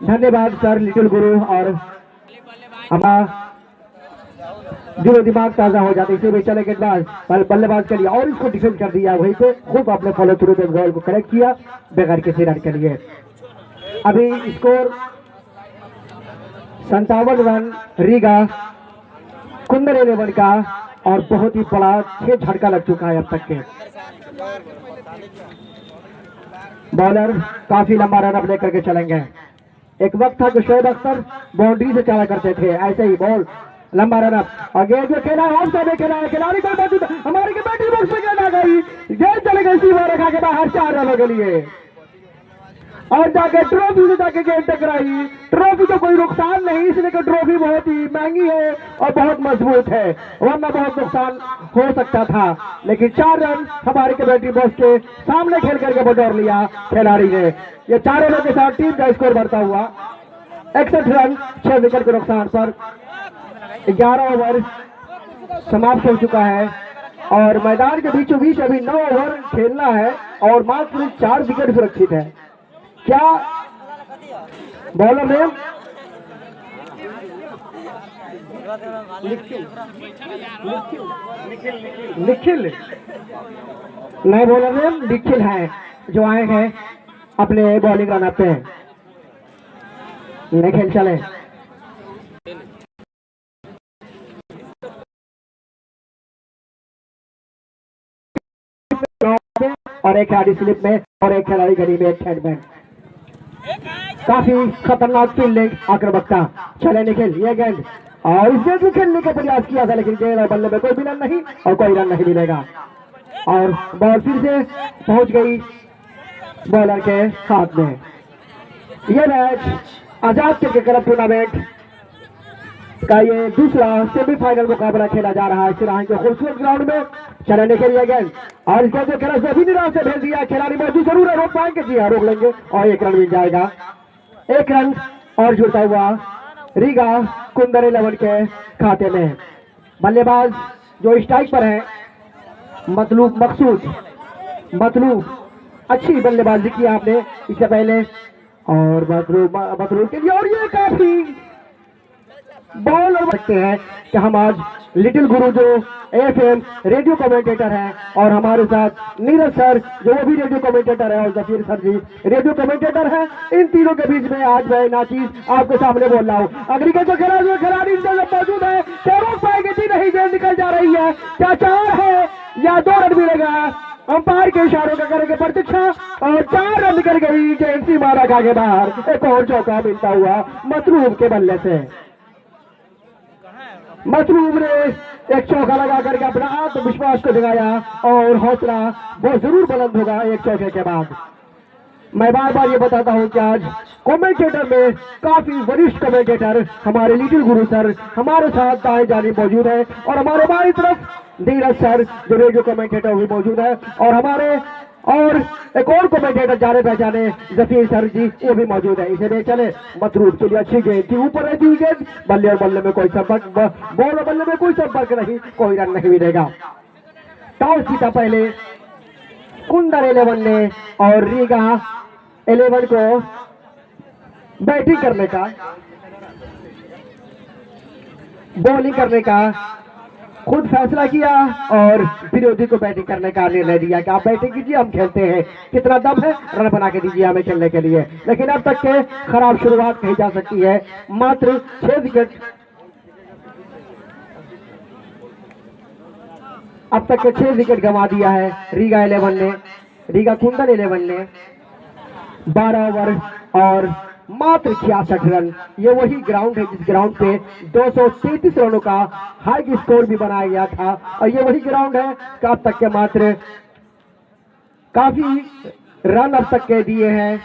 धन्यवाद sir little गुरु। और हमारा दिलो दिमाग ताजा हो जाता है। इसी में चले गेंदबाज बल्लेबाज के लिए और इसको डिफेंड कर दिया, वहीं पे खूब आपने फॉलो थ्रू पे बॉल को करेक्ट किया बगैर किसी रन के लिए। अभी स्कोर 57 रन रीगा कुंदन 11 का, और बहुत ही बड़ा 6 झटका लग चुका है अब तक के। बॉलर काफी लंबा रन अब लेकर के चलेंगे। एक वक्त था कि शोएब अख्तर बाउंड्री से चला करते थे, ऐसे ही बॉल लंबा रन अप। और गेंद जो खेला ऑफ साइड में खेला है, खिलाड़ी को मौजूद हमारे के बैटिंग बॉक्स में गेंद आ गई, गेंद चले गई सीमा रेखा के बाहर 4 रनों के लिए, और जाके ट्रॉफी से जाके गेंद टकराई। ट्रॉफी को कोई नुकसान नहीं, इसलिए कि ट्रॉफी बहुत ही महंगी है और बहुत मजबूत है, वरना बहुत नुकसान हो सकता था। लेकिन 4 रन हमारे के बैटिंग बॉक्स के सामने खेल करके बटोर लिया खिलाड़ी ने। ये 4 रनों के साथ टीम का स्कोर बढ़ता हुआ 61 रन 6 विकेट के नुकसान पर 11 ओवर समाप्त हो चुका है, और मैदान के बीचों बीच अभी 9 ओवर खेलना है और मात्र 4 विकेट सुरक्षित है। क्या बॉलर नेम निखिल, नए बॉलर नेम निखिल है जो आए हैं अपने बॉलिंग रन पे। निखिल चले और एक खिलाड़ी स्लिप में और एक खिलाड़ी गली में हेडबैंड। काफी खतरनाक फील्डिंग आक्रामकता। चले निखिल, ये गेंद और इस गेंद को खेलने का प्रयास किया था, लेकिन गेंद और बल्ले में कोई भी रन नहीं और कोई रन नहीं मिलेगा, और बॉल फिर से पहुंच गई बॉलर के हाथ में। यह मैच आजाद क्रिकेट क्लब टूर्नामेंट का ये दूसरा सेमीफाइनल मुकाबला खेला जा रहा है सिराही के खूबसूरत ग्राउंड में। चलने के लिए गेंद और इसका जो खेला सभी निराश से भेज दिया, खिलाड़ी मौजूद जरूर है, रोक पाएंगे, जी हाँ रोक लेंगे, और 1 रन मिल जाएगा। 1 रन और जुड़ता हुआ रीगा कुंदन 11 के खाते में। बल्लेबाज जो स्ट्राइक पर है मतलूब मतलूब अच्छी बल्लेबाजी की आपने इससे पहले, और मतलूब के लिए, और ये काफी बॉल सकते हैं कि हम आज लिटिल गुरु जो एफएम रेडियो कमेंटेटर हैं, और हमारे साथ नीरज सर जो वो भी रेडियो कमेंटेटर है, और जफीर सर जी रेडियो कमेंटेटर हैं। इन तीनों के बीच में आज मैं नाचीज आपके सामने बोल रहा हूँ। अग्रिका जो खिलाड़ी मौजूद है, क्या रोक पाएंगे? जी नहीं, गेंद निकल जा रही है। क्या 4 है या 2 रन मिलेगा? अंपायर के इशारों का करेंगे प्रतीक्षा, और 4 रन निकल गई, गेंद सीमा रेखा के बाहर। एक और चौका मिलता हुआ मतलूब के बल्ले से। मतलूब ने एक चौका लगा करके अपना आत्मविश्वास को दिखाया, और हौसला वो जरूर बुलंद होगा एक चौके के बाद। मैं बार बार ये बताता हूँ कि आज कमेंटेटर में काफी वरिष्ठ कमेंटेटर हमारे लिटिल गुरु सर हमारे साथ दाएं जानिब मौजूद है, और हमारे बाईं तरफ नीरज सर जो रेडियो कमेंटेटर भी मौजूद है, और हमारे और एक और कमेंटेटर जाने पहचाने जफीर सर जी वो भी मौजूद है। इसे चले मतलूब के लिए अच्छी गेंद थी, ऊपर रहती हुई गेंद, बल्ले और बल्ले में कोई संपर्क, बॉल और बल्ले में कोई संपर्क नहीं, कोई रन नहीं मिलेगा। टॉस जीता पहले कुंदन 11 ने, और रीगा 11 को बैटिंग करने का, बॉलिंग करने का खुद फैसला किया, और विरोधी को बैटिंग करने का निर्णय दिया कि आप बैटिंग कीजिए, हम खेलते हैं, कितना दम है रन बना के दीजिए हमें खेलने के लिए। लेकिन अब तक के खराब शुरुआत कही जा सकती है, मात्र 6 विकेट अब तक के 6 विकेट गंवा दिया है रीगा 11 ने, रीगा कुंदन 11 ने। 12 ओवर और मात्र 66 रन। ये वही ग्राउंड है जिस ग्राउंड पे 233 रनों का हाई स्कोर भी बनाया गया था, और ये वही ग्राउंड है कि अब तक के मात्र काफी रन अब तक के दिए हैं।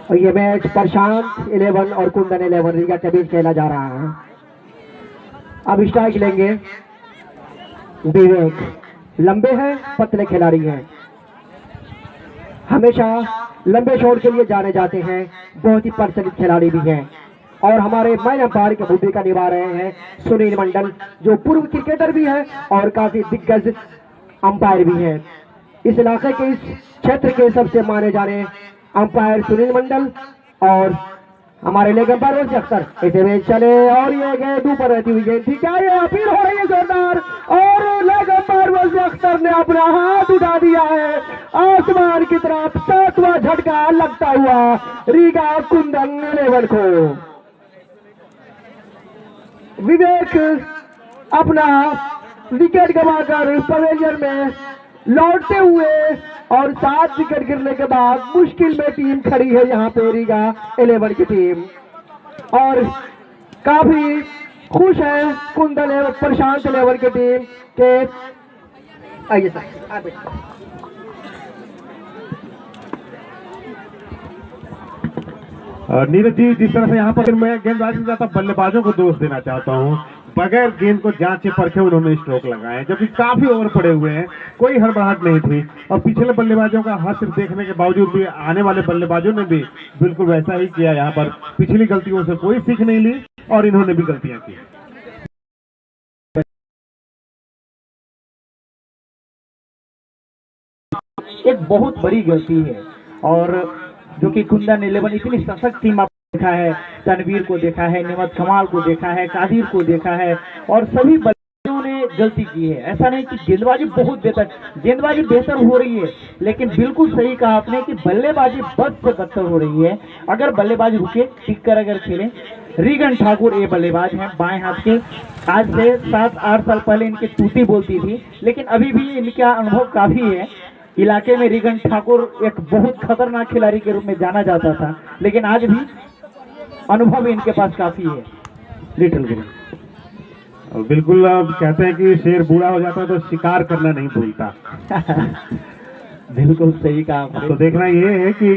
और ये मैच प्रशांत 11 और कुंदन 11 रीगा के बीच खेला जा रहा है। अब स्ट्राइक लेंगे विवेक, लंबे हैं, पतले खिलाड़ी हैं, हमेशा लंबे शॉट के लिए जाने जाते हैं, बहुत ही प्रचलित खिलाड़ी भी हैं। और हमारे मैन अंपायर की भूमिका निभा रहे हैं सुनील मंडल, जो पूर्व क्रिकेटर भी है और काफी दिग्गज अंपायर भी है। इस इलाके के, इस क्षेत्र के सबसे माने जाने अंपायर सुनील मंडल और हमारे लेग अंपायर वैसे अख्तर ऐसे में चले और ये गेंद ऊपर रहती हुई गेंद थी, क्या ये अपील हो रही है जोरदार, और लेग अंपायर वैसे अख्तर ने अपना हाथ उठा दिया है आसमान की तरफ। 7वां झटका लगता हुआ रीगा कुंदन 11 को। विवेक अपना विकेट गंवाकर पवेलियन में लौटते हुए और 7 विकेट गिरने के बाद मुश्किल में टीम खड़ी है यहाँ पे रीगा 11 की टीम, और काफी खुश है कुंदन एवं प्रशांत 11 की टीम के। आइए सर, नीरज जी, जिस तरह से यहाँ पर मैं गेंदबाजी ज्यादा बल्लेबाजों को दोष देना चाहता हूँ, बगैर गेंद को जांचे परखे उन्होंने स्ट्रोक लगाए, जबकि काफी ओवर पड़े हुए हैं, कोई हड़बड़ाहट नहीं थी। और पिछले बल्लेबाजों का हाथ सिर्फ देखने के बावजूद भी आने वाले बल्लेबाजों ने भी बिल्कुल वैसा ही किया। यहाँ पर पिछली गलतियों से कोई सीख नहीं ली और इन्होंने भी गलतियां की। एक बहुत बड़ी गलती है, और जो कि कुंदन 11 इतनी सशक्त टीम आप देखा है, तनवीर को देखा है, निमत कमाल को देखा है, कादिर को देखा है, और सभी बल्लेबाजों ने गलती की है। ऐसा नहीं कि गेंदबाजी बहुत बेहतर, गेंदबाजी बेहतर हो रही है, लेकिन बिल्कुल सही कहा आपने कि बल्लेबाजी बद से बदतर हो रही है। अगर बल्लेबाजी रुके टिक कर अगर खेलें, रीगन ठाकुर ये बल्लेबाज हैं बाएं हाथ के, आज से 7-8 साल पहले इनकी टूटी बोलती थी, लेकिन अभी भी इनका अनुभव काफी है। इलाके में रीगन ठाकुर एक बहुत खतरनाक खिलाड़ी के रूप में जाना जाता था, लेकिन आज भी अनुभव इनके पास काफी है। लिटिल गुरु बिल्कुल, अब कहते हैं कि शेर बूढ़ा हो जाता है तो शिकार करना नहीं भूलता। बिल्कुल सही कहा आपने। तो देखना ये है कि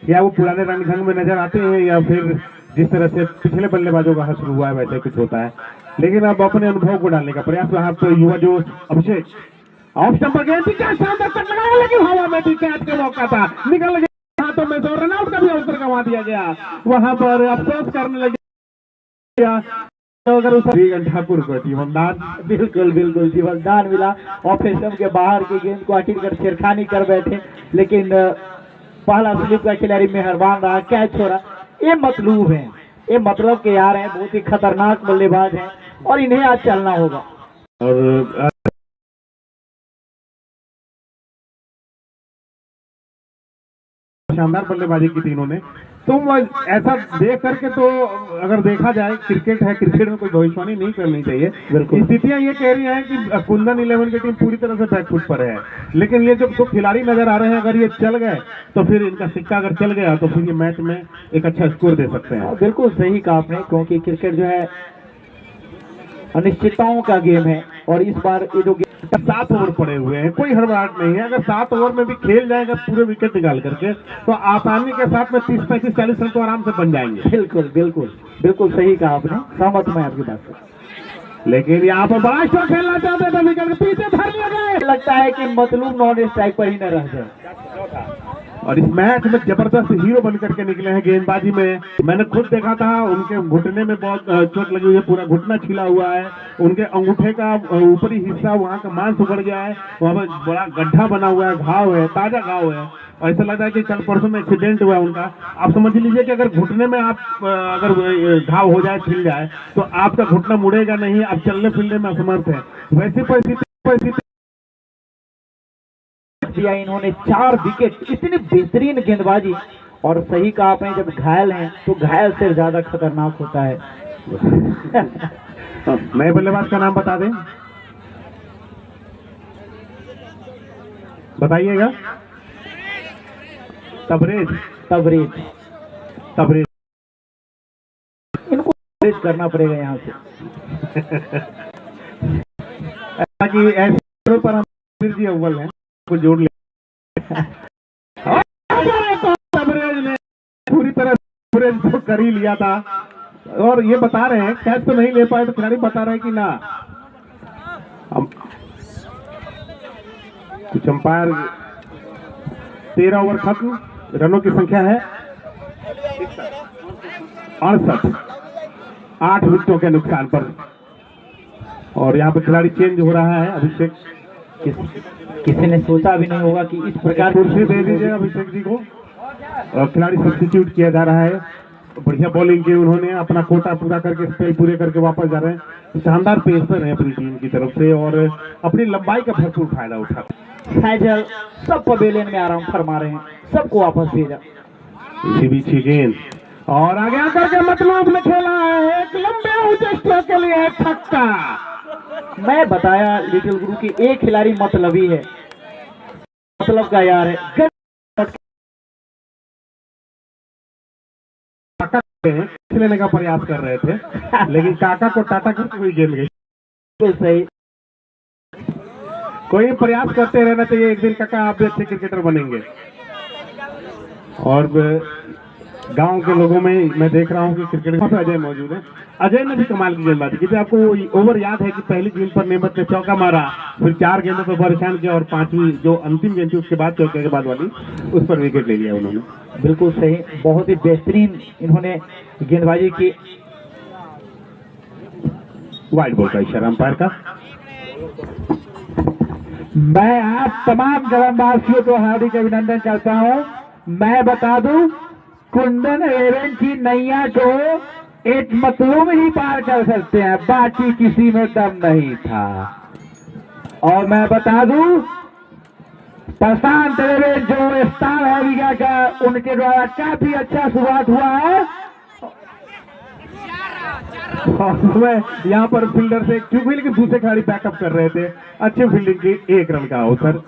या वो पुराने रंग ढंग में नजर आते हैं या फिर जिस तरह से पिछले बल्लेबाजों का शुरू हुआ है वैसे कुछ होता है, लेकिन अब अपने अनुभव को डालने का प्रयास। वहां तो युवा जो अभिषेक ऑफ स्टंप पर गेंद क्या शानदार कट लगाया, लेकिन हवा में भी कैच का मौका था, निकल गया हाथों में से, रनआउट का भी अवसर गंवा दिया गया। वहां पर अफसोस करने लगे अगर उस ठाकुर को जीवनदान, बिल्कुल बिल्कुल जीवनदान मिला। ऑफ स्टंप के बाहर की गेंद को अटिल कर छेड़खानी कर बैठे, लेकिन पहला स्लिप का खिलाड़ी मेहरबान रहा, कैच हो रहा। ये मतलूब है, ये मतलब के यार हैं, बहुत ही खतरनाक बल्लेबाज हैं और इन्हें आज चलना होगा। और शानदार बल्लेबाजी की तीनों ने। तो ऐसा देख करके तो अगर देखा जाए क्रिकेट है, क्रिकेट में कोई भविष्यवाणी नहीं करनी चाहिए। स्थितियां ये कह रही हैं कि कुंदन 11 की टीम पूरी तरह से बैकफुट पर है, लेकिन ये जो दो खिलाड़ी नजर आ रहे हैं, अगर ये चल गए तो फिर इनका सिक्का अगर चल गया तो फिर ये मैच में एक अच्छा स्कोर दे सकते हैं। बिल्कुल सही कहा आपने, क्योंकि क्रिकेट जो है अनिश्चितताओं का गेम है, और इस बार ये जो 7 ओवर पड़े हुए हैं, कोई हड़बड़ाहट नहीं है। अगर 7 ओवर में भी खेल जाएगा पूरे विकेट निकाल करके तो आसानी के साथ में 30, 35, 40 रन तो आराम से बन जाएंगे। बिल्कुल बिल्कुल बिल्कुल सही कहा आपने, सहमत मैं आपकी बात से। लेकिन यहाँ पर बड़ा शॉट खेलना चाहते थे, विकेट पीछे धर लिया गया। लगता है कि मतलब नॉन स्ट्राइक पर ही न रह जाए। और इस मैच में जबरदस्त हीरो बन करके निकले हैं गेंदबाजी में। मैंने खुद देखा था, उनके घुटने में बहुत चोट लगी हुई है, पूरा घुटना छिला हुआ है, उनके अंगूठे का ऊपरी हिस्सा वहां का मांस उगड़ गया है, वहां पर बड़ा गड्ढा बना हुआ है, घाव है, ताजा घाव है, और ऐसा लग रहा है कि कल परसों में एक्सीडेंट हुआ है उनका। आप समझ लीजिए कि अगर घुटने में आप अगर घाव हो जाए, छिल जाए, तो आपका घुटना मुड़ेगा नहीं, आप चलने फिरने में असमर्थ है। वैसी परिस्थिति दिया इन्होंने, 4 विकेट, इतनी बेहतरीन गेंदबाजी। और सही कहा आपने, जब घायल हैं तो घायल से ज्यादा खतरनाक होता है। नए बल्लेबाज का नाम बता दें, बताइएगा। तबरेज तबरेज तबरेज इनको तबरेज करना पड़ेगा यहाँ से। ऐसा कि ऐसे पर हम जी अव्वल हैं को जोड़ लिया। तबरेज ने पूरी तरह तबरेज तो कर ही लिया था, और ये बता रहे हैं कैच तो नहीं ले पाए, तो खिलाड़ी बता रहे हैं कि ना कुछ अंपायर 13 ओवर खत्म, रनों की संख्या है 68, 8 विकेटों के नुकसान पर। और यहाँ पर खिलाड़ी चेंज हो रहा है। अभिषेक, किसी ने सोचा भी नहीं होगा कि इस प्रकार कुर्सी दे दीजिए अभिषेक जी को। और खिलाड़ी सब्स्टिट्यूट किया जा रहा है। बढ़िया बॉलिंग की उन्होंने, अपना कोटा पूरा करके, स्पेल पूरे करके वापस जा रहे हैं। शानदार पेसर है अपनी टीम की तरफ से और अपनी लंबाई का भरपूर फायदा उठा। फैजल सब पवेलियन में आराम फरमा रहे हैं, सबको वापस भेजा। इसी बीच ही गेंद और आगे आकर के मतलब में खेला है, एक लंबे ऊंचे स्ट्रोक के लिए छक्का। मैं बताया लिटिल गुरु की एक खिलाड़ी मतलबी है, मतलब का यार है। काका लेने का प्रयास कर रहे थे लेकिन काका को टाटा करके हुई गेंद गई। तो सही, कोई प्रयास करते रहना चाहिए, एक दिन काका आप भी अच्छे क्रिकेटर बनेंगे। और गांव के लोगों में मैं देख रहा हूं कि क्रिकेट में अजय मौजूद है। अजय ने भी कमाल की गेंदबाजी की थी। आपको वो ओवर याद है कि पहली गेंद पर नेमत ने चौका मारा, फिर 4 गेंदों पर परेशान किया और 5वीं जो अंतिम गेंद थी उसके बाद चौके के बाद वाली, उस पर विकेट ले लिया उन्होंने। बिल्कुल सही, बहुत ही बेहतरीन इन्होंने गेंदबाजी की। वाइड बॉल का इशारा अंपायर का। मैं आप तमाम ग्रामवासियों को हार्दिक अभिनंदन करता हूं। मैं बता दूं, कुंदन 11 की नैया को एक मतलूम ही पार कर सकते हैं, बाकी किसी में दम नहीं था। और मैं बता दूं, प्रशांत 11 जो स्टार है लिगा का, उनके द्वारा काफी अच्छा शुरुआत हुआ है। और यहाँ पर फील्डर से क्योंकि लेकिन दूसरे खिलाड़ी बैकअप कर रहे थे, अच्छी फील्डिंग की, 1 रन का अवसर।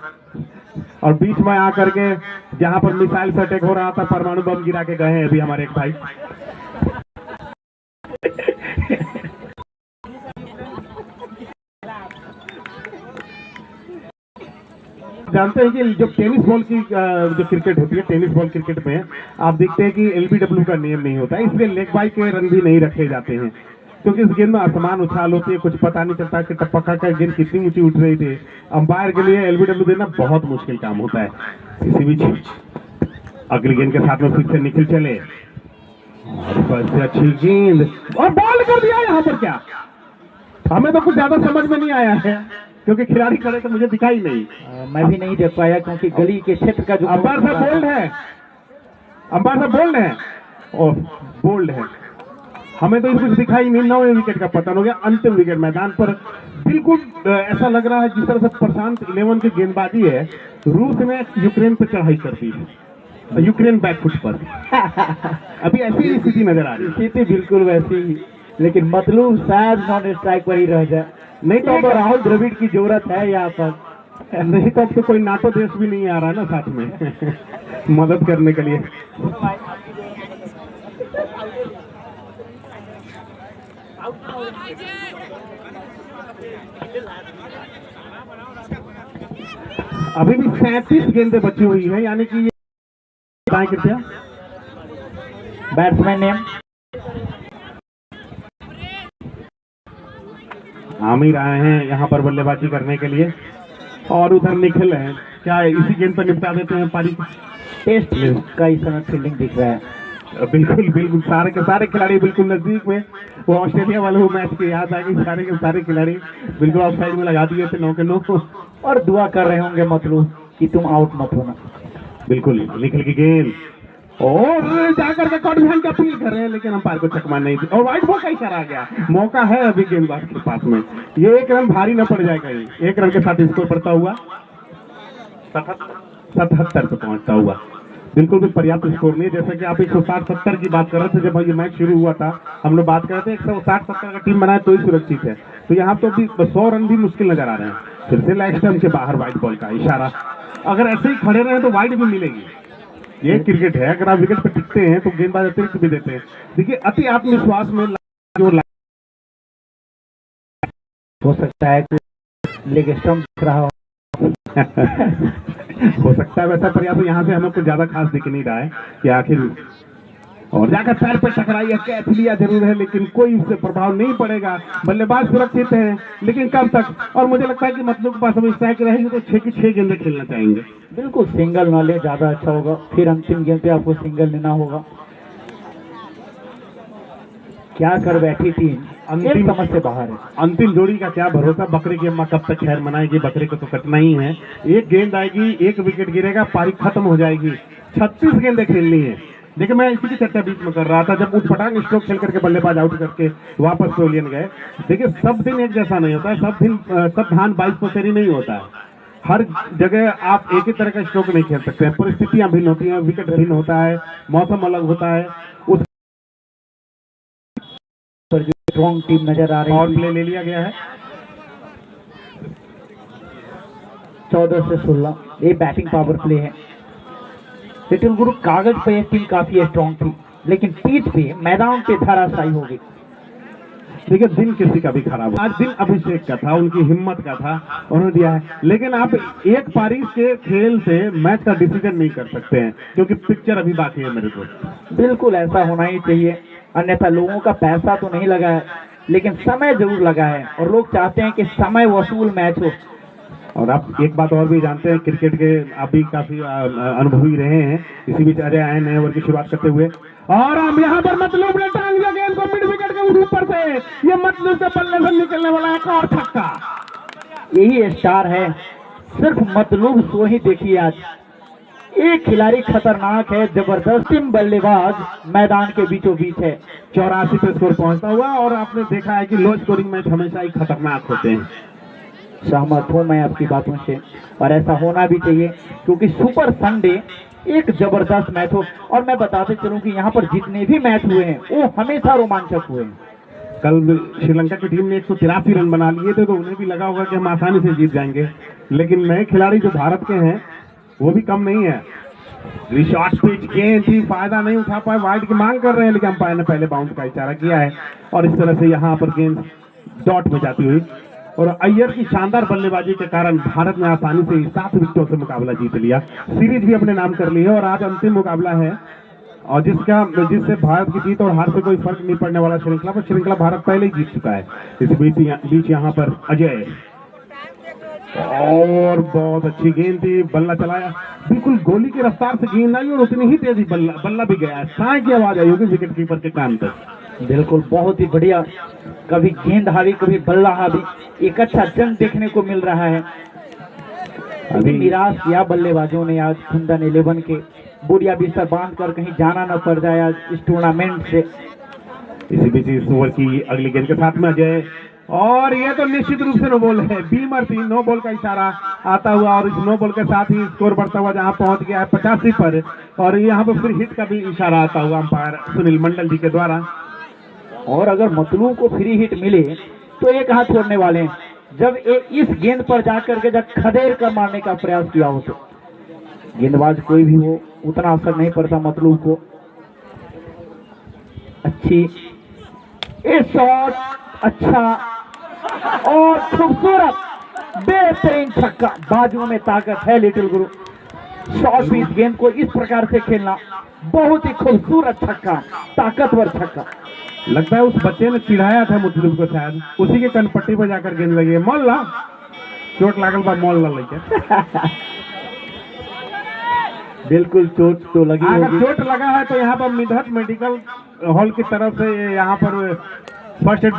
और बीच में आकर के जहां पर मिसाइल से अटैक हो रहा था, परमाणु बम गिरा के गए हैं अभी हमारे एक भाई। जानते हैं कि जब टेनिस बॉल की जो क्रिकेट होती है, टेनिस बॉल क्रिकेट में आप देखते हैं कि LBW का नियम नहीं होता है, इसलिए लेग बाई के रन भी नहीं रखे जाते हैं, क्योंकि इस गेंद में असमान उछाल होती है, कुछ पता नहीं चलता कि टपका का गेंद कितनी ऊंची उठ रही थी। अंपायर के लिए LBW देना बहुत मुश्किल काम होता है। इसी बीच अगली गेंद के साथ में फिर से निखिल चले और बस से अच्छी गेंद और बॉल कर दिया। यहाँ पर क्या, हमें तो कुछ ज्यादा समझ में नहीं आया है क्योंकि खिलाड़ी खड़े तो मुझे दिखाई नहीं। मैं भी नहीं देख पाया क्योंकि गली के क्षेत्र का जो अंपायर साहब बोल्ड है, अंपायर साहब बोल्ड है और बोल्ड है, हमें तो कुछ दिखाई नहीं। 9वें विकेट का पतन हो गया। अंतिम विकेट मैदान पर बिल्कुल ऐसा लग रहा है जिस तरह से प्रशांत 11 की गेंदबाजी है, रूस ने यूक्रेन पर चढ़ाई कर दी है, यूक्रेन बैकफुट पर। अभी ऐसी ही स्थिति नजर आ रही है। स्थिति बिल्कुल वैसी ही, लेकिन मतलब शायद नॉन स्ट्राइक पर ही रह जाए। नहीं तो अब राहुल द्रविड़ की जरूरत है यहाँ पर। नहीं तो अब तो कोई नाटो देश भी नहीं आ रहा है ना साथ में मदद करने के लिए। अभी भी 37 गेंदें बची हुई है, यानी कि ये बताएं कृपया बैट्समैन नेम आमिर आए हैं यहाँ पर बल्लेबाजी करने के लिए और उधर निखिल है। क्या इसी गेंद पर निपटा देते हैं पारी? टेस्ट का इस समय फील्डिंग दिख रहा है। बिल्कुल बिल्कुल, सारे के सारे खिलाड़ी बिल्कुल नजदीक में। वो ऑस्ट्रेलिया वाले वो मैच के याद आ गई, सारे के सारे खिलाड़ी बिल्कुल ऑफ साइड में लगा दिए थे 9 के 9 और दुआ कर रहे होंगे मतलब कि तुम आउट मत होना। बिल्कुल निखिल की गेंद और जाकर के कॉन्फिडेंस अपील कर रहे हैं, लेकिन अंपायर को चकमा नहीं दी और वाइट बॉल का इशारा आ गया। मौका है अभी गेंदबाज के पास में, ये 1 रन भारी न पड़ जाएगा। ये 1 रन के साथ स्कोर बढ़ता हुआ 77 पे पहुंचता हुआ। बिल्कुल भी पर्याप्त स्कोर नहीं है। जैसा कि आप 160-70 की बात कर रहे थे जब ये मैच शुरू हुआ था, हम लोग बात कर रहे थे 160-70 का टीम बनाए तो ही सुरक्षित है, तो यहाँ तो अभी 100 रन भी मुश्किल नजर आ रहे हैं। फिर से लाइफ स्टंप के बाहर वाइट बॉल का इशारा। अगर ऐसे ही खड़े रहे तो वाइट भी मिलेगी। ये क्रिकेट है, अगर आप विकेट पे टिकते हैं तो गेंदबाज अतिरिक्त भी देते हैं। देखिए अति आत्मविश्वास में जो हो सकता है लेग स्टंप दिख रहा हो हो सकता है वैसा प्रयास। यहाँ से हमें कुछ ज्यादा खास दिख नहीं रहा है कि आखिर और जाकर पैर पे टकराई है, कैच लिया जरूर है लेकिन कोई उससे प्रभाव नहीं पड़ेगा। बल्लेबाज सुरक्षित है लेकिन कब तक। और मुझे लगता है कि मतलब के पास अभी स्ट्राइक रहेगी तो 6 की 6 गेंदें खेलना चाहेंगे। बिल्कुल सिंगल न ले ज्यादा अच्छा होगा, फिर अंतिम गेंद पे आपको सिंगल लेना होगा। क्या कर बैठी टीम, अंतिम समझ से बाहर है। अंतिम जोड़ी का क्या भरोसा, बकरे की अम्मा कब तक खैर मनाएगी, बकरे को तो कटना ही है। एक गेंद आएगी, एक विकेट गिरेगा, पारी खत्म हो जाएगी। 36 गेंदें खेलनी है। देखिए मैं इसी की चर्चा बीच में कर रहा था, जब उठपटांग स्ट्रोक खेल करके बल्लेबाज आउट करके वापस पेविलियन गए। देखिए सब दिन एक जैसा नहीं होता है, सब धान 22 पसेरी नहीं होता है। हर जगह आप एक ही तरह का स्ट्रोक नहीं खेल सकते हैं, परिस्थितियां भिन्न होती हैं, विकेट भिन्न होता है, मौसम अलग होता है। उस पर जो स्ट्रॉन्ग टीम नजर आ रही है, और प्ले ले लिया गया है 14 से 16। ये बैटिंग पावर प्ले है। लिटिल गुरु कागज पे यह टीम काफी स्ट्रॉन्ग थी, लेकिन पिच पे मैदान पे धराशायी हो गई। देखिए दिन किसी का भी खराब हो, आज दिन अभिषेक का था, उनकी हिम्मत का था, उन्होंने दिया है। लेकिन आप एक पारी के खेल से मैच का डिसीजन नहीं कर सकते हैं, क्योंकि पिक्चर अभी बाकी है मेरे को। बिल्कुल ऐसा होना ही चाहिए, अन्यथा लोगों का पैसा तो नहीं लगा है लेकिन समय जरूर लगा है, और लोग चाहते हैं कि समय वसूल मैच हो। और आप एक बात और भी जानते हैं, क्रिकेट के आप भी काफी अनुभवी रहे हैं। इसी बीच अजय आए नए ओवर की शुरुआत करते हुए, और हम यहाँ पर मतलब ने टांग दिया गेंद को मिड विकेट के ऊपर से। ये मतलब से बल्ले से निकलने वाला एक और छक्का। यही स्टार है, सिर्फ मतलूब सो ही देखिए। आज एक खिलाड़ी खतरनाक है, जबरदस्त बल्लेबाज मैदान के बीचों बीच है। 84 पे स्कोर पहुंचता हुआ, और आपने देखा है कि लो स्कोरिंग मैच हमेशा ही खतरनाक होते हैं। सहमत हूं मैं आपकी बातों से, और ऐसा होना भी चाहिए, क्योंकि सुपर संडे एक जबरदस्त मैच हो। और मैं बताते चलूं कि यहाँ पर जितने भी मैच हुए हैं वो हमेशा रोमांचक हुए हैं। कल श्रीलंका की टीम ने 183 रन बना लिए थे, तो उन्हें भी लगा होगा कि हम आसानी से जीत जाएंगे। लेकिन नए खिलाड़ी जो भारत के हैं वो भी कम नहीं है। शॉर्ट पिच गेंद थी, फायदा नहीं उठा पाए, वाइड की मांग कर रहे हैं, लेकिन अंपायर ने पहले बाउंस का इशारा किया है, और इस तरह से यहाँ पर गेंद डॉट में जाती हुई। और अय्यर की शानदार बल्लेबाजी के कारण भारत ने आसानी से 7 विकेटों से मुकाबला जीत लिया, सीरीज भी अपने नाम कर ली है। और आज अंतिम मुकाबला है, और जिससे भारत की जीत और हार से कोई फर्क नहीं पड़ने वाला श्रृंखला, पर श्रृंखला भारत पहले ही जीत चुका है। इस बीच यहाँ पर अजय, और बहुत अच्छी गेंद थी, बल्ला चलाया, बिल्कुल गोली की रफ्तार से गेंद आई, और उतनी ही तेजी बल्ला भी गया। साए की आवाज आई होगी विकेट कीपर के कान तक। बिल्कुल बहुत ही बढ़िया, कभी गेंद हावी कभी बल्ला हावी, एक अच्छा जंग देखने को मिल रहा है। अभी निराश किया बल्लेबाजों ने आज कुंदन 11 के, बुढ़िया बिस्तर बांध कर कहीं जाना न पड़ जाए आज इस टूर्नामेंट से। इसी बीच इस ओवर की अगली गेंद के साथ में अजय, और ये तो निश्चित रूप से नो बॉल है, बीमर थी, नो बॉल का इशारा आता हुआ, और इस नो बॉल के साथ ही स्कोर बढ़ता हुआ जहां पहुंच गया है 85 पर। और यहाँ पर फिर हिट का भी इशारा आता हुआ अंपायर सुनील मंडल जी के द्वारा। और अगर मतलूब को फ्री हिट मिले तो एक हाथ छोड़ने वाले हैं, जब इस गेंद पर जाकर के जब खदेड़ कर मारने का प्रयास किया हो, तो गेंदबाज कोई भी हो उतना असर नहीं पड़ता मतलूब को। अच्छी शॉट, अच्छा और खूबसूरत बेहतरीन छक्का, बाजुओं में ताकत है लिटिल गुरु। शॉर्ट पिच गेंद को इस प्रकार से खेलना, बहुत ही खूबसूरत छक्का, ताकतवर छक्का। लगता है उस बच्चे ने चिढ़ाया था मुस्लिम को, शायद उसी के कनपट्टी पर जाकर गेंद लगी है। मोल्ला चोट लागल बा, मोल्ला लेके बिल्कुल चोट तो लगी होगी। चोट लगा है तो यहाँ पर मिधत मेडिकल हॉल की तरफ से यहाँ पर फर्स्ट एड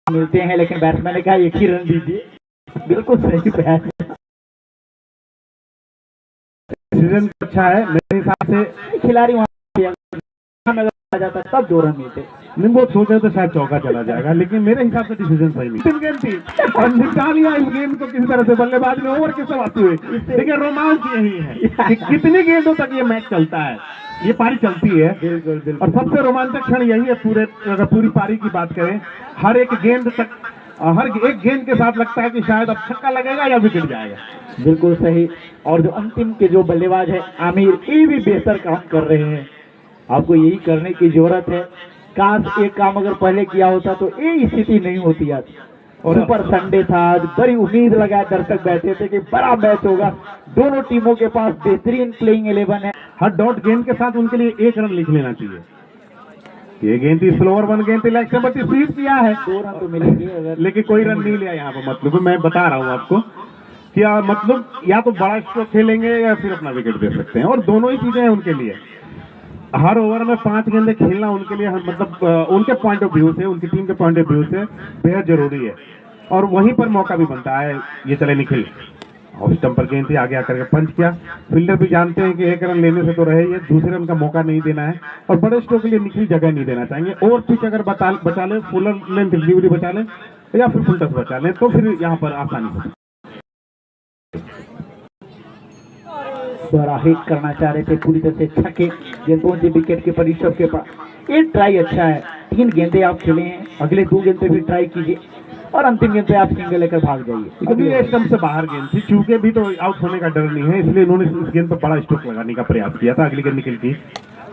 मिलते हैं, लेकिन बैट्समैन ने कहा एक ही रन दीजिए। बिल्कुल सही बैट, सीजन अच्छा है मेरे हिसाब से। खिलाड़ी वहां आ जाता तब 2 रन मिलते, नहीं वो सोचे तो शायद चौका चला जाएगा, लेकिन मेरे हिसाब से डिसीजन सही नहीं। गेंद थी और निपटा लिया इस गेंद को किसी तरह से बल्लेबाज ने ओवर के सब आते हुए। देखिए रोमांच यही है कि कितनी गेंदों तक ये मैच चलता है, ये पारी चलती है। और सबसे रोमांचक क्षण यही है अगर पूरी पारी की बात करें, हर एक गेंद के साथ लगता है कि शायद अब छक्का लगेगा या विकेट जाएगा। बिल्कुल सही। और जो अंतिम के जो बल्लेबाज है आमिर, ये भी बेहतर काम कर रहे हैं। आपको यही करने की जरूरत है, काश एक काम अगर पहले किया होता तो ये स्थिति नहीं होती आज। और सुपर संडे था, बड़ी उम्मीद लगाए दर्शक बैठे थे कि बड़ा मैच होगा। दोनों टीमों के पास बेहतरीन प्लेइंग 11 है। हर डॉट गेंद के साथ उनके लिए 1 रन लिख लेना चाहिए। ये गेंद थी स्लोअर 1 गेंद थी लेग से, बट स्वीप किया है, 2 रन तो मिलेंगे अगर, लेकिन कोई रन नहीं लिया यहाँ पर। मतलब मैं बता रहा हूँ आपको क्या मतलब, या तो बड़ा स्ट्रोक खेलेंगे या फिर अपना विकेट दे सकते हैं, और दोनों ही चीजें हैं उनके लिए। हर ओवर में 5 गेंदें खेलना उनके लिए मतलब उनके पॉइंट ऑफ व्यू से, उनकी टीम के पॉइंट ऑफ व्यू से बेहद जरूरी है, और वहीं पर मौका भी बनता है। ये चले निखिल, और स्टंप पर गेंद थी, आगे आकर के पंच किया। फील्डर भी जानते हैं कि 1 रन लेने से तो रहे, ये दूसरे रन का मौका नहीं देना है, और बड़े स्ट्रोक के लिए निखिल जगह नहीं देना चाहेंगे। और पिच अगर बचा ले, फुल लेंथ डिलीवरी बचा ले या फिर फुल टच बचा ले, तो फिर यहाँ पर आसानी हो। बड़ा हिट करना चाह रहे थे, पूरी तरह से छक्के, गेंद पहुंची विकेट के परिसर के पास। ये ट्राई अच्छा है, 3 गेंदे आप खेले हैं, अगले 2 गेंदे भी ट्राई कीजिए और अंतिम गेंद पे आप सिंगल लेकर भाग जाइए। अभी ये स्टंप से बाहर गेंद थी, चूके भी तो आउट होने का डर नहीं है, इसलिए इन्होंने इस गेंद पर बड़ा स्ट्रोक लगाने का प्रयास किया था। अगली गेंद निकल की,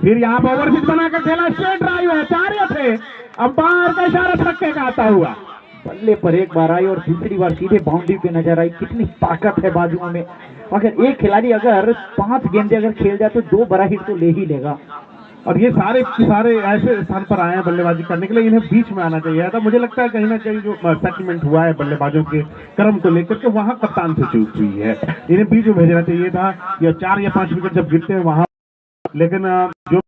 फिर यहाँ पर ओवरपिच बनाकर खेला, स्ट्रेट ड्राइव है, 4 थे, अंपायर का इशारा छक्के का आता हुआ। बल्ले पर एक बार आई और दूसरी बार सीधे बाउंड्री पे नजर आई। कितनी ताकत है बाजुओं में। अगर एक खिलाड़ी अगर 5 गेंदे अगर खेल जाए तो 2 बड़ा हिट तो ले ही लेगा। और ये सारे ऐसे स्थान पर आए हैं बल्लेबाजी करने के लिए, इन्हें बीच में आना चाहिए था। मुझे लगता है कहीं ना कहीं जो सेटलमेंट हुआ है बल्लेबाजों के क्रम को लेकर के, वहां कप्तान से चूक हुई है। इन्हें बीच में भेजना चाहिए था, या 4 या 5 विकेट जब गिरते हैं वहां, लेकिन जो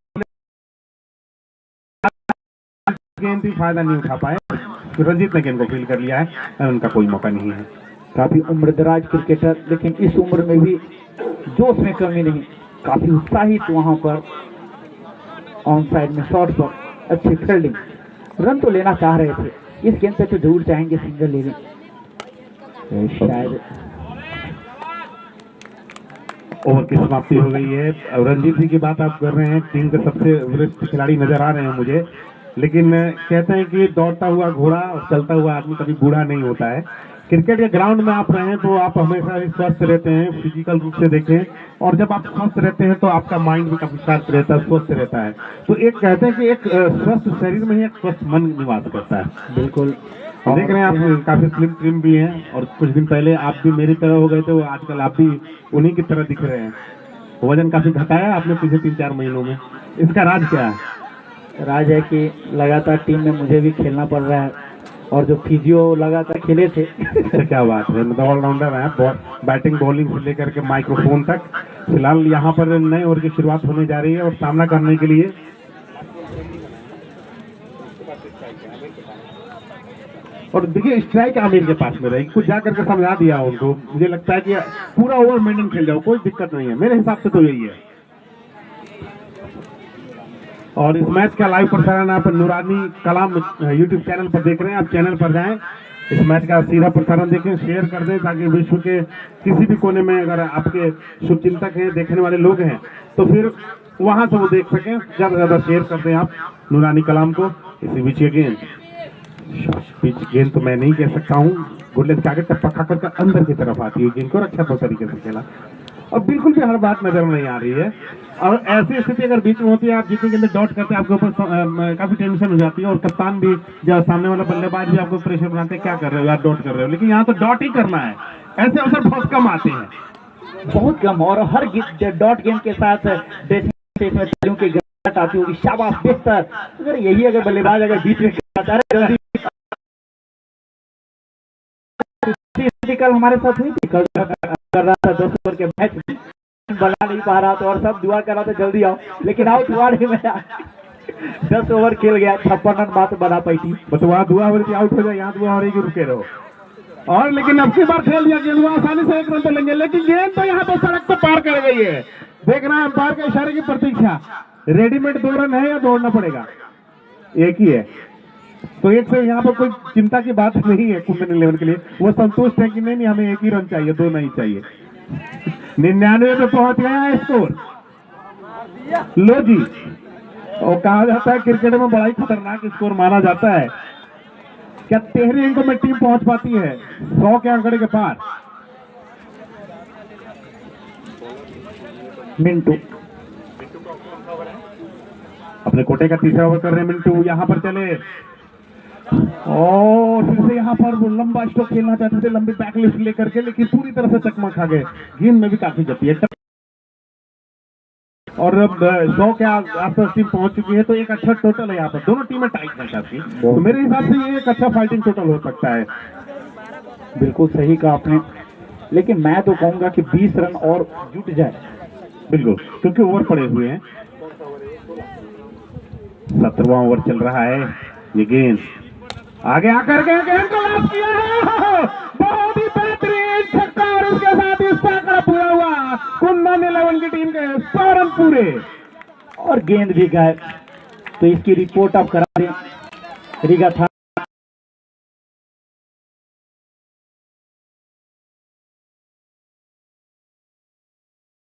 गेंद थी फायदा नहीं उठा पाए। रंजीत ने गेंद को फील कर लिया है, उनका कोई मौका नहीं है। काफी उम्रदराज क्रिकेटर, लेकिन इस उम्र में भी जोश में कमी नहीं, काफी उत्साहित वहां पर ऑन साइड में शॉट पर अच्छी फील्डिंग। रन तो लेना चाह रहे थे, इस गेंद पे तो जरूर चाहेंगे सिंगल ले लें। शायद ओवर की समाप्ति हो गई है। रंजीत जी की बात आप कर रहे हैं, टीम के सबसे वरिष्ठ खिलाड़ी नजर आ रहे हैं मुझे, लेकिन कहते हैं कि दौड़ता हुआ घोड़ा और चलता हुआ आदमी कभी बूढ़ा नहीं होता है। क्रिकेट के ग्राउंड में आप रहें तो आप हमेशा ही स्वस्थ रहते हैं, फिजिकल रूप से देखें, और जब आप स्वस्थ रहते हैं तो आपका माइंड भी काफी शार्प रहता है, स्वस्थ रहता है। तो एक कहते हैं कि एक स्वस्थ शरीर में ही एक स्वस्थ मन निवास करता है। बिल्कुल देख रहे हैं आप, काफी स्लिम ट्रिम भी हैं, और कुछ दिन पहले आप भी मेरी तरह हो गए थे, आजकल आप भी उन्हीं की तरह दिख रहे हैं। वजन काफी घटाया आपने पिछले 3-4 महीनों में, इसका राज क्या है? राज है कि लगातार टीम में मुझे भी खेलना पड़ रहा है, और जो फिजियो लगातार खेले थे क्या बात है, मतलब ऑलराउंडर है, बैटिंग बॉलिंग से लेकर के माइक्रोफोन तक। फिलहाल यहाँ पर नए ओवर की शुरुआत होने जा रही है, और सामना करने के लिए और देखिए स्ट्राइक आमिर के पास में रहेगी, कुछ जाकर के समझा दिया उनको। मुझे लगता है कि पूरा ओवर मेंटेन खेल जाओ, कोई दिक्कत नहीं है, मेरे हिसाब से तो यही है। और इस मैच का लाइव प्रसारण आप नूरानी कलाम यूट्यूब चैनल पर देख रहे हैं, आप चैनल पर जाएं, इस मैच का सीधा प्रसारण देखें, शेयर कर दें, ताकि विश्व के किसी भी कोने में अगर आपके शुभचिंतक हैं, देखने वाले लोग हैं, तो फिर वहां से वो देख सकें। ज्यादा से ज्यादा शेयर कर दें आप नूरानी कलाम को। इसी बीच ये पिच गेंद तो मैं नहीं कह सकता हूँ, गुल्ले के आगे टप्पा खाकर के अंदर की तरफ आती है गेंद को, अच्छा बहुत तरीके से खेला, और बिल्कुल भी हर बात नजर नहीं आ रही है। और ऐसी स्थिति अगर बीच में होती है, आप जितनी गेंद डॉट करते हैं आपके ऊपर काफी टेंशन हो जाती है, और कप्तान भी, जब सामने वाला बल्लेबाज भी आपको प्रेशर बनाते हैं, क्या कर रहे हो यार, डॉट कर रहे हो, लेकिन यहाँ तो डॉट ही करना है। ऐसे अवसर बहुत कम आते हैं, बहुत कम, और हर डॉट गेंद के साथ की गिरावट आती होगी। शाबाश, बेहतर। अगर यही अगर बल्लेबाज अगर बीच में कल हमारे साथ हुई थी, कल कर रहा था 10 ओवर के मैच बना नहीं पा रहा था, और सब दुआ कर रहा था जल्दी आओ, लेकिन आउट हुआ नहीं। मैं 10 ओवर खेल गया, 56 रन बात बना पाई थी। बस वहाँ दुआ हो रही थी आउट हो जाए, यहाँ दुआ हो रही कि रुके रहो, और लेकिन अब की बार खेल दिया गेंद, आसानी से 1 रन तो लेंगे, लेकिन गेंद तो यहाँ पर सड़क को पार कर गई है। देख रहे हैं अंपायर के इशारे की प्रतीक्षा, रेडीमेड 2 रन है या दौड़ना पड़ेगा, एक ही है। तो एक से यहाँ पर कोई चिंता की बात नहीं है कुंदन 11 के लिए, वो संतुष्ट है कि नहीं हमें 1 ही रन चाहिए, 2 नहीं चाहिए। 99 पे पहुंच गया है स्कोर। लो जी, और कहा जाता है क्रिकेट में बड़ा ही खतरनाक स्कोर माना जाता है। क्या 13 अंकों में टीम पहुंच पाती है 100 के आंकड़े के पार? मिंटू अपने कोटे का तीसरा ओवर कर रहे हैं मिंटू, यहां पर चले और फिर से यहाँ पर वो लंबा स्ट्रोक खेलना चाहते थे, लंबी बैकलिफ्ट लेकर के, लेकिन पूरी तरह से चकमा खा गए। गेंद में भी काफी गति है और अब 100 के आसपास टीम पहुंच चुकी है, तो एक अच्छा टोटल है यहाँ पर। दोनों टीमें टाइट है काफी, तो मेरे हिसाब से ये एक अच्छा फाइटिंग टोटल हो सकता है। बिल्कुल सही कहा आपने, लेकिन मैं तो कहूंगा कि 20 रन और जुट जाए। बिल्कुल, क्योंकि ओवर पड़े हुए हैं। 17वां ओवर चल रहा है। ये गेंद आगे आकर के गेंद को लॉक किया है, बहुत ही बेहतरीन छक्का और उसके साथ ही सैकड़ा पूरा हुआ। कुंदन 11 की टीम के 100 रन पूरे और गेंद भी गायब। तो इसकी रिपोर्ट आप करा दें रीगा था।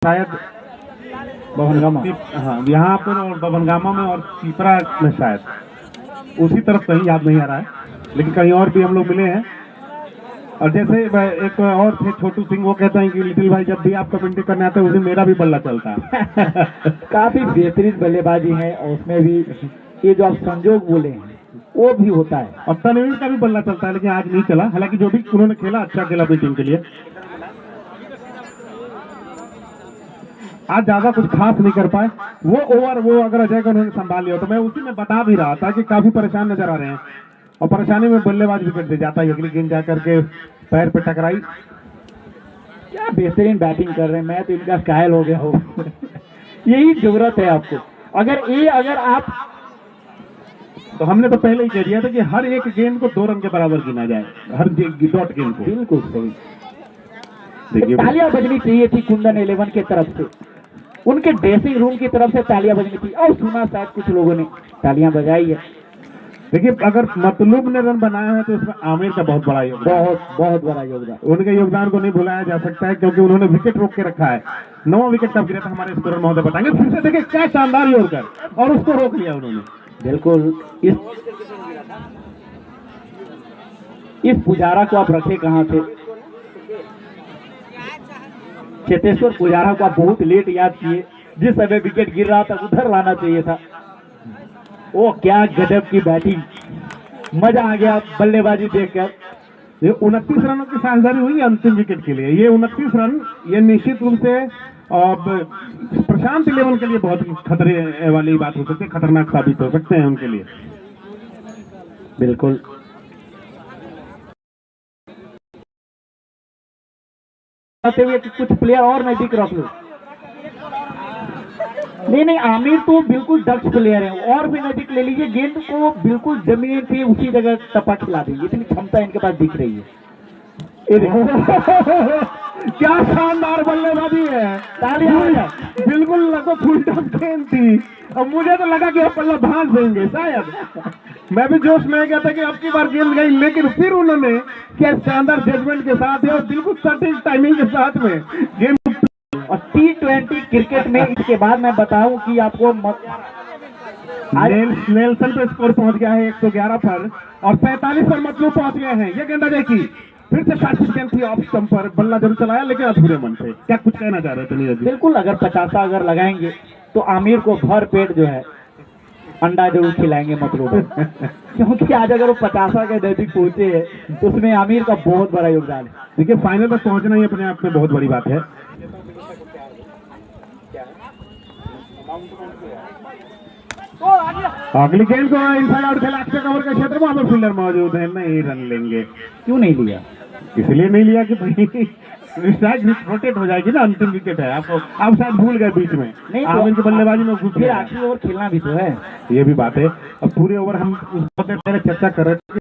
शायद बवनगामा, हाँ यहाँ पर और बवनगामा में और सीपरा में शायद उसी तरफ कहीं, याद नहीं आ रहा है, लेकिन कहीं और भी हम लोग मिले हैं। और जैसे एक और थे छोटू सिंह, वो कहते हैं कि लिटिल भाई जब भी आप कमेंट्री करने आते हैं उस दिन मेरा भी बल्ला चलता है। काफी बेहतरीन बल्लेबाजी है और उसमें भी ये जो आप संजोग बोले हैं वो भी होता है। और तनवीर का भी बल्ला चलता है, लेकिन आज नहीं चला। हालांकि जो भी उन्होंने खेला अच्छा खेला अपनी टीम के लिए। आज ज्यादा कुछ खास नहीं कर पाए। वो ओवर वो अगर अजय का उन्होंने संभाल लिया, तो मैं उसी में बता भी रहा था कि काफी परेशान नजर आ रहे हैं और परेशानी में बल्लेबाज विकेट दे जाता है। अगली गेंद जाकर के पैर पे टकराई। क्या बेहतरीन बैटिंग कर रहे हैं, मैं तो इनका कायल हो गया हूँ। यही जरूरत है आपको। अगर आप, तो हमने तो पहले ही कह दिया था कि हर एक गेंद को 2 रन के बराबर गिना जाए, हर डॉट गेंद को। बिल्कुल सही। देखिए तालियां बजनी चाहिए थी कुंदन 11 की तरफ से, उनके ड्रेसिंग रूम की तरफ से तालियां बजनी थी। और सुना शायद कुछ लोगों ने तालियां बजाई है। देखिए, अगर मतलूब ने रन बनाया है तो इसमें आमिर का बहुत बड़ा योगदान, बहुत बड़ा योगदान। उनके योगदान को नहीं भुलाया जा सकता है, क्योंकि उन्होंने विकेट रोक के रखा है। 9वां विकेट कब गिरा था हमारे स्कोरर महोदय बताएंगे। फिर से देखिए क्या शानदार योगदान, और उसको रोक लिया उन्होंने। बिल्कुल। इस पुजारा को आप रखे कहाँ थे? चेतेश्वर पुजारा को आप बहुत लेट याद किए। जिस समय विकेट गिर रहा था उधर लाना चाहिए था। ओ क्या गजब की बैटिंग, मजा आ गया बल्लेबाजी देखकर। ये 29 रनों की साझेदारी हुई अंतिम विकेट के लिए। ये 29 रन ये निश्चित रूप से प्रशांत 11 के लिए बहुत खतरे वाली बात हो सकती है, खतरनाक साबित हो सकते हैं उनके लिए। बिल्कुल। हुए कि कुछ प्लेयर और नजदीक रख लो। नहीं, आमिर तो बिल्कुल दक्ष प्लेयर है, और भी नजदीक ले लीजिए, गेंद को बिल्कुल जमीन पे उसी जगह टपा खिला देंगे, इतनी क्षमता इनके पास दिख रही है। क्या शानदार बल्लेबाजी है, तालियां। बिल्कुल लगभग फुल टॉप गेंद थी, और मुझे तो लगा कि अब पल्ला भांज देंगे शायद। मैं भी जोश में गया था कि अब की बार गेंद गई, लेकिन फिर उन्होंने क्या शानदार जजमेंट के साथ और बिल्कुल सटीक टाइमिंग के साथ में गेंद। और T20 क्रिकेट में इसके बाद मैं बताऊं कि आपको नेल्सन पे स्कोर पहुंच गया है 111 पर, और 47 पर मतलब पहुंच गए हैं। ये गेंद देखी, फिर से शार्ट गेंद थी ऑफ स्टंप पर, बल्ला जरूर चलाया लेकिन अधूरे मन से। क्या कुछ कहना चाह रहे थे नीरज जी? बिल्कुल, अगर 50 अगर लगाएंगे तो आमिर को भर पेट जो है अंडा जरूर खिलाएंगे मतलब। क्योंकि आज अगर वो 50 के नजदीक पहुंचे हैं तो उसमें आमिर का बहुत बड़ा योगदान है। देखिए, फाइनल तक पहुंचना ही अपने आप में बहुत बड़ी बात है। अगली गेंद को इनसाइड आउट खेला, अक्षय कवर के क्षेत्र में, वहां पर फील्डर मौजूद है, नहीं रन लेंगे। क्यों नहीं लिया? इसलिए नहीं लिया कि भाई स्ट्राइक रोटेट हो जाएगी ना, अंतिम विकेट है। आपको आप शायद भूल गए बीच में, नहीं तो आमिर की बल्लेबाजी में घुस फिर आखिरी ओवर खेलना भी तो है। ये भी बात है। अब पूरे ओवर हम पहले चर्चा कर रहे थे,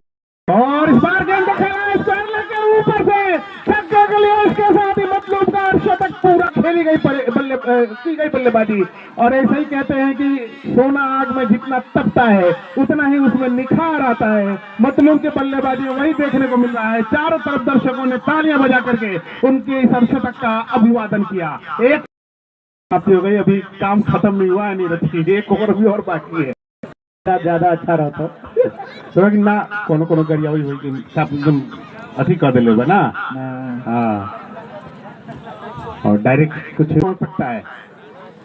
और इस बार गेंद को खेला स्क्वायर लेके ऊपर से छक्के के लिए, उसके साथ ही मतलब का शतक पूरा खेली गई की गई बल्लेबाजी। और ऐसे ही कहते हैं कि सोना आग में जितना तपता है उतना ही उसमें निखार आता है। मतलब के बल्लेबाजी में वही देखने को मिल रहा है। चारों तरफ दर्शकों ने तालियां बजा करके उनके इस शतक का अभिवादन किया। एक समाप्ति हो गई, अभी काम खत्म नहीं हुआ है नीरज जी, एक ओवर भी और बाकी है। ज्यादा अच्छा रहता तो ना कोनो गरिया हुई एकदम अति कर दिले होगा ना। हाँ, और डायरेक्ट कुछ हो सकता है।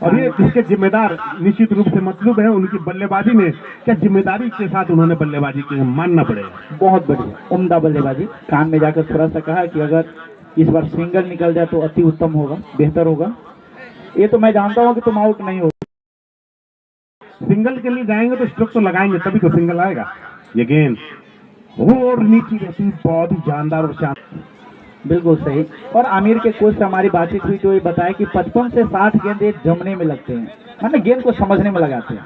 और ये इसके जिम्मेदार निश्चित रूप से मतलूब है उनकी बल्लेबाजी में, क्या जिम्मेदारी के साथ उन्होंने बल्लेबाजी की, मानना पड़ेगा। बहुत बढ़िया, उम्दा बल्लेबाजी। कान में जाकर थोड़ा सा कहा कि अगर इस बार सिंगल निकल जाए तो अति उत्तम होगा, बेहतर होगा। ये तो मैं जानता हूँ कि तुम आउट नहीं हो। सिंगल के लिए जाएंगे तो स्ट्रोक तो लगाएंगे, तभी तो सिंगल आएगा। ये गेंद और नीचे रहती, बहुत ही जानदार और शानदार। बिल्कुल सही। और आमिर के कोच से हमारी बातचीत हुई तो ये बताया कि 55 से 60 गेंदे जमने में लगते हैं, मतलब गेंद को समझने में लगाते हैं।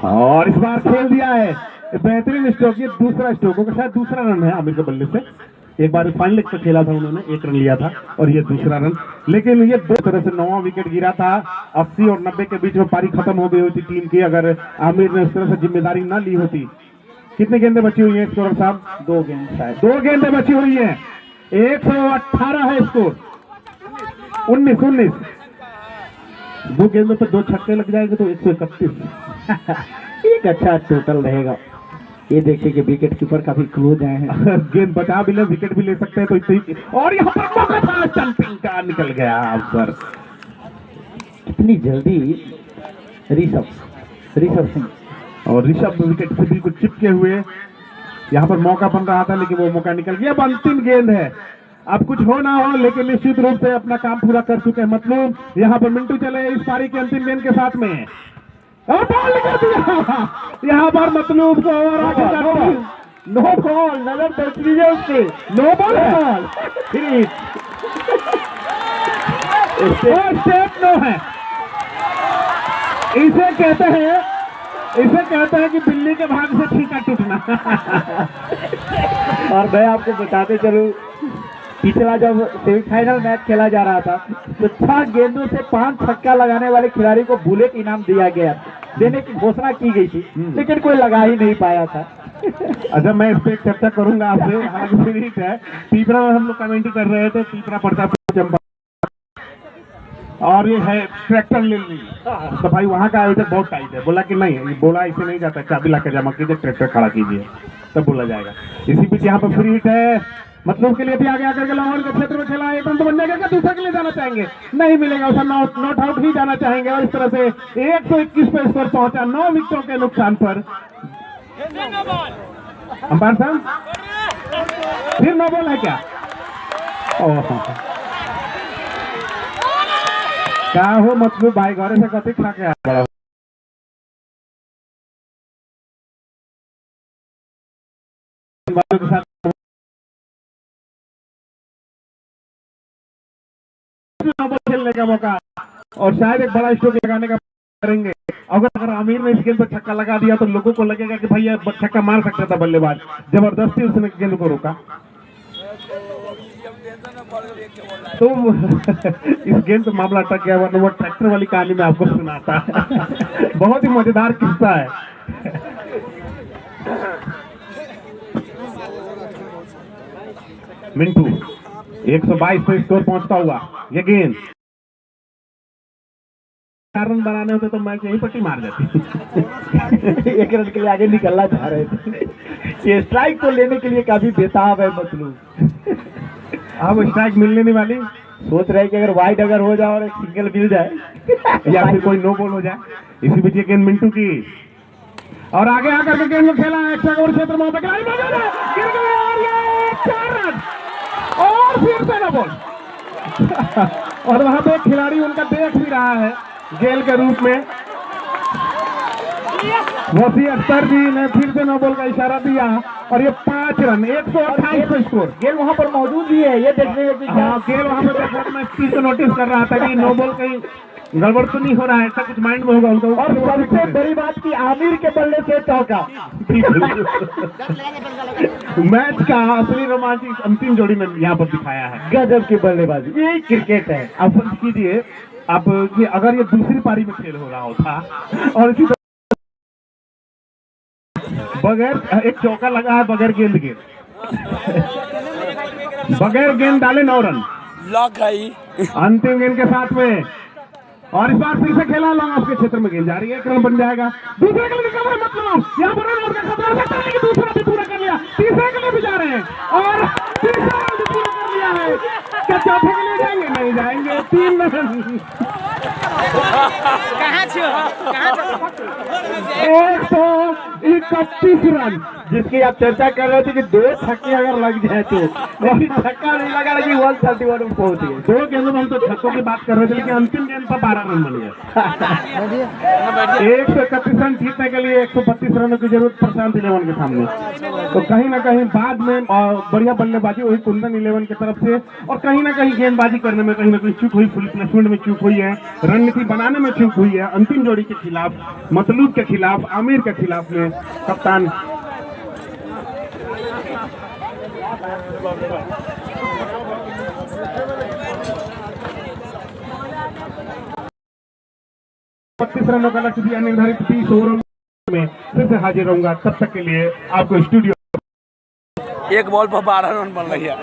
और इस बार खेल दिया है बेहतरीन स्ट्रोक, ये दूसरा स्ट्रोक होगा, शायद दूसरा रन है आमिर के बल्ले से। एक बार फाइनल लेग पे खेला था उन्होंने, 1 रन लिया था और ये दूसरा रन। लेकिन ये दो तरह से 9वां विकेट गिरा था। 80 और 90 के बीच में पारी खत्म हो गई होती टीम की, अगर आमिर ने उस तरह से जिम्मेदारी ना ली होती। कितनी गेंदें बची हुई है स्कोर साहब? 2 गेंद शायद। 2 गेंदें बची हुई है। 118 है स्कोर, 19। 2 गेंदों पे 2 छक्के लग जाएंगे तो 131। एक अच्छा टोटल रहेगा। ये देखिए कि विकेट कीपर काफी क्लोज आए हैं। गेंद बचा भी ले, विकेट भी ले सकते हैं तो इतनी। और यहाँ पर मौका था, जंपिंग का निकल गया अवसर। कितनी जल्दी ऋषभ सिंह, और ऋषभ विकेट से बिल्कुल चिपके हुए, यहाँ पर मौका बन रहा था लेकिन वो मौका निकल गया। अब अंतिम गेंद है, अब कुछ हो ना हो लेकिन निश्चित रूप से अपना काम पूरा कर चुके हैं मतलब। यहाँ पर मिंटू चले इस पारी की अंतिम गेंद के साथ में, और बॉल कर दिया यहाँ पर मतलब को। और नो बॉल, नजर दर्ज लीजिए उससे, नो बॉल स्टेप नो है। इसे कहते हैं कि बिल्ली के भाग से छींका टूटना। और मैं आपको बताते चलूं, पिछला जब सेमीफाइनल मैच खेला जा रहा था तो 6 गेंदों से 5 छक्का लगाने वाले खिलाड़ी को बुलेट इनाम दिया गया, देने की घोषणा की गई थी, लेकिन कोई लगा ही नहीं पाया था। अच्छा, मैं इस पे चर्चा करूंगा आपसे। हालांकि ठीक है, पीपरा में हम लोग कमेंट कर रहे थे, पीपरा पड़ता चंपा, और ये है ट्रैक्टर ले ली तो भाई वहाँ का आयोजक बहुत टाइट है। बोला कि नहीं, बोला इसे नहीं जाता, चाबी ला के जमा कीजिए, ट्रैक्टर खड़ा कीजिए, तब बोला जाएगा। इसी बीच यहाँ पर फ्री हिट है, मतलब के लिए भी आगे आकर के लाहौर के क्षेत्र में खेला, एक रन तो बन जाएगा। दूसरे के लिए जाना चाहेंगे, नहीं मिलेगा उसे, नॉट आउट ही जाना चाहेंगे। और इस तरह से 121 पे स्कोर पहुंचा, 9 विकेटों के नुकसान पर। अंपायर साहब फिर नो बॉल है क्या? क्या हो मतलब भाई घरे से कथी खा के बड़ा के साथ खेलने का मौका, और शायद एक बड़ा स्ट्रोक लगाने का करेंगे। अगर आमिर ने इस गेंद पर छक्का लगा दिया तो लोगों को लगेगा कि भाई ये छक्का मार सकता था बल्लेबाज, जबरदस्ती उसने गेंद को रोका। तो इस गेंद पे मामला अटक गया, वरना वो ट्रैक्टर वाली कहानी में आपको सुनाता। बहुत ही मजेदार किस्सा है। मिंटू 122 पे स्कोर पहुंचता हुआ, ये गेंद रन बनाने होते तो मैच यही पट्टी मार जाती। 1 रन के लिए आगे निकलना चाह रहे थे। ये स्ट्राइक को लेने के लिए काफी बेताब है मतलब। अब स्ट्राइक मिलने नहीं वाली, सोच रहे कि अगर वाइड अगर हो जाए और एक सिंगल मिल जाए या फिर कोई नो बॉल हो जाए। इसी बीच ये गेंद मिंटू की, और आगे आकर के गेंद को खेला एक्स्ट्रा कवर क्षेत्र में, गिर गया और ये 4 रन, और फिर से नो बॉल। और वहां पे एक खिलाड़ी उनका देख भी रहा है गेल के रूप में, वसी अख्तर जी ने फिर से नो बॉल का इशारा दिया, और ये 5 रन 128 पे स्कोर। गेल वहां पर मौजूद भी है, ये देखने में गेल वहां पर देखा, मैं स्पीड को नोटिस कर रहा था कि नो बॉल कहीं गड़बड़ तो नहीं हो रहा है, ऐसा कुछ माइंड में होगा उनका। और सबसे बड़ी बात की आमिर के बल्ले से चौका। मैच का असली रोमांच अंतिम जोड़ी में यहाँ पर दिखाया है। गजब की बल्लेबाजी, यही क्रिकेट है। अब फर्ज कीजिए अब कि अगर ये दूसरी पारी में खेल हो रहा होता और इसी बगैर एक चौका लगा है, बगैर गेंद के, बगैर गेंद डाले 9 रन अंतिम गेंद के साथ में। और इस बार फिर से खेला लॉन्ग ऑफ के क्षेत्र में, गेंद जा रही है, 1 रन बन जाएगा। दूसरे के लिए कवर मतलब यहाँ पर रन आउट का खतरा सकता है, लेकिन दूसरा भी पूरा कर लिया, तीसरे के लिए भी जा रहे हैं और तीसरा रन भी पूरा कर लिया है। क्या चौथे के लिए जाएंगे? नहीं जाएंगे, 3 रन। 131 रन, जिसकी आप चर्चा कर रहे थे कि 2 छक्के अगर लग जाए तो, लेकिन छक्का नहीं लगा, लेकिन 131 में पहुंच गए। 2 गेंदों में हम तो छक्कों की बात कर रहे थे, लेकिन अंतिम गेंद पर 12 रन बन गए। 131 रन जीतने के लिए 132 रनों की जरूरत प्रशांत 11 के सामने। तो कहीं ना कहीं बाद में बढ़िया बल्लेबाजी हुई कुंदन 11 की तरफ से, और कहीं ना कहीं गेंदबाजी करने में कहीं ना कहीं चूक हुई, फुल प्लेसमेंट में चूक हुई है, रणनीति बनाने में चूक हुई है। अंतिम जोड़ी के खिलाफ, मतलूब के खिलाफ, आमिर के खिलाफ में कप्तान पच्चीस रनों का लक्ष्य दिया निर्धारित 30 ओवरों में फिर से हाजिर रहूंगा। तब तक के लिए आपको स्टूडियो एक बॉल पर 12 रन बन रही है।